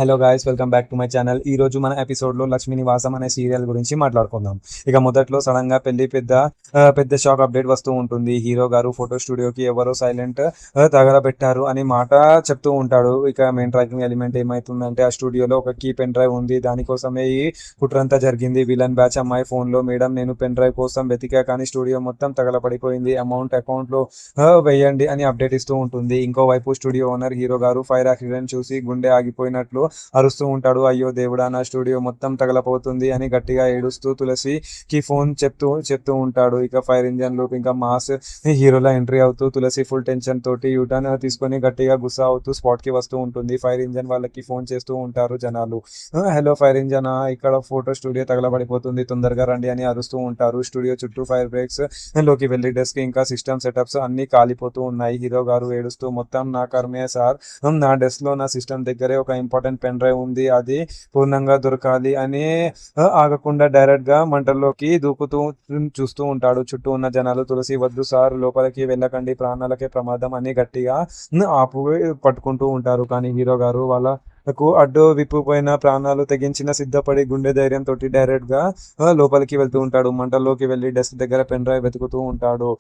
Hello guys, welcome back to my channel. ఈ రోజు మన ఎపిసోడ్లో లక్ష్మీ నివాసం అనే సీరియల్ గురించి మాట్లాడుకుందాం. ఇక మొదట్లో సడన్గా పెద్ద షాక్ అప్డేట్ వస్తూ ఉంటుంది. హీరో గారు ఫోటో స్టూడియోకి ఎవరో సైలెంట్ తగలబెట్టారు అని మాట చెప్తూ ఉంటాడు. ఇక మెయిన్ ట్రాకింగ్ ఎలిమెంట్ ఏమైతుందంటే ఆ స్టూడియోలో ఒక కీ పెన్ డ్రైవ్ ఉంది. దానికోసమే ఈ కుట్రంతా జరిగింది. విలన్ బ్యాచ్ అమ్మాయి ఫోన్లో, మేడం నేను పెన్ డ్రైవ్ కోసం వెతికా కానీ స్టూడియో మొత్తం తగలబడిపోయింది, అమౌంట్ అకౌంట్లో వేయండి అని అప్డేట్ ఇస్తూ ఉంటుంది. ఇంకోవైపు స్టూడియో ఓనర్ హీరో గారు ఫైర్ యాక్సిడెంట్ చూసి గుండె ఆగిపోయినట్లు అరుస్తూ ఉంటాడు. అయ్యో దేవుడా, నా స్టూడియో మొత్తం తగలపోతుంది అని గట్టిగా ఏడుస్తూ తులసికి ఫోన్ చెప్తూ ఉంటాడు. ఇక ఫైర్ ఇంజన్ లూప్ ఇంకా మాస్ హీరోలా ఎంట్రీ అవుతూ తులసి ఫుల్ టెన్షన్ తోటి యూటర్న్ తీసుకొని గట్టిగా గుస్సా అవుతూ స్పాట్ కి వస్తూ ఉంటుంది. ఫైర్ ఇంజన్ వాళ్ళకి ఫోన్ చేస్తూ ఉంటారు జనాలు. హలో ఫైర్ ఇంజన్, ఇక్కడ ఫోటో స్టూడియో తగలబడిపోతుంది, తొందరగా రండి అని అరుస్తూ ఉంటారు. స్టూడియో చుట్టూ ఫైర్ బ్రేక్స్ లోకి వెళ్ళి డెస్క్ ఇంకా సిస్టమ్ సెటప్స్ అన్ని కాలిపోతూ ఉన్నాయి. హీరో గారు ఏడుస్తూ మొత్తం నా కర్మే సార్, నా డెస్క్ లో నా సిస్టమ్ దగ్గరే ఒక ఇంపార్టెంట్ పెన్ డ్రైవ్ ఉంది, అది పూర్ణంగా దొరకాలి అని ఆగకుండా డైరెక్ట్ గా మంటల్లోకి దూకుతూ చూస్తూ ఉంటాడు. చుట్టూ ఉన్న జనాలు తులసి వద్దు సార్, లోపలికి వెళ్ళకండి, ప్రాణాలకే ప్రమాదం అని గట్టిగా ఆపు పట్టుకుంటూ ఉంటారు. కానీ హీరో గారు వాళ్ళకు అడ్డు విప్పుపోయిన ప్రాణాలు తెగించిన సిద్ధపడి గుండె ధైర్యంతో డైరెక్ట్ గా లోపలికి వెళ్తూ ఉంటాడు. మంటల్లోకి వెళ్ళి డెస్క్ దగ్గర పెన్ డ్రైవ్ వెతుకుతూ ఉంటాడు.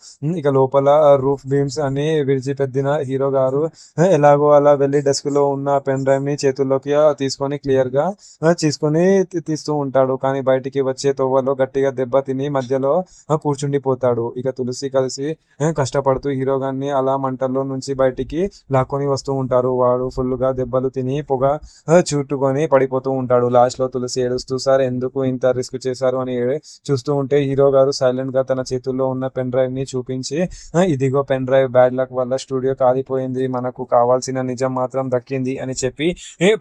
ఇక లోపల రూఫ్ బీమ్స్ అని విడిచిపెట్టిన హీరో గారు ఎలాగో అలా వెళ్ళి డెస్క్ లో ఉన్న పెన్ డ్రైవ్ ని చేతుల్లోకి తీసుకొని క్లియర్ గా తీస్తూ ఉంటాడు. కానీ బయటికి వచ్చే తోవలో గట్టిగా దెబ్బ తిని మధ్యలో కూర్చుండిపోతాడు. ఇక తులసి కలిసి కష్టపడుతూ హీరో గారిని అలా మంటల్లో నుంచి బయటికి లాక్కొని వస్తూ ఉంటారు. వాడు ఫుల్ గా దెబ్బలు తిని పొగ చుట్టుకొని పడిపోతూ ఉంటాడు. లాస్ట్ లో తులసి ఏడుస్తూ సార్ ఎందుకు ఇంత రిస్క్ చేశారు అని చూస్తూ ఉంటే హీరో గారు సైలెంట్ గా తన చేతుల్లో ఉన్న పెన్ డ్రైవ్ ని చూపించి ఇదిగో పెన్ డ్రైవ్, బ్యాడ్ లక్ వల్ల స్టూడియో కాలిపోయింది, మనకు కావాల్సిన నిజం మాత్రం దక్కింది అని చెప్పి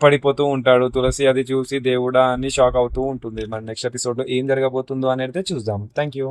పడిపోతూ ఉంటాడు. తులసి అది చూసి దేవుడా అని షాక్ అవుతూ ఉంటుంది. మరి నెక్స్ట్ ఎపిసోడ్ లో ఏం జరగబోతుందో అనేది చూద్దాం. Thank you.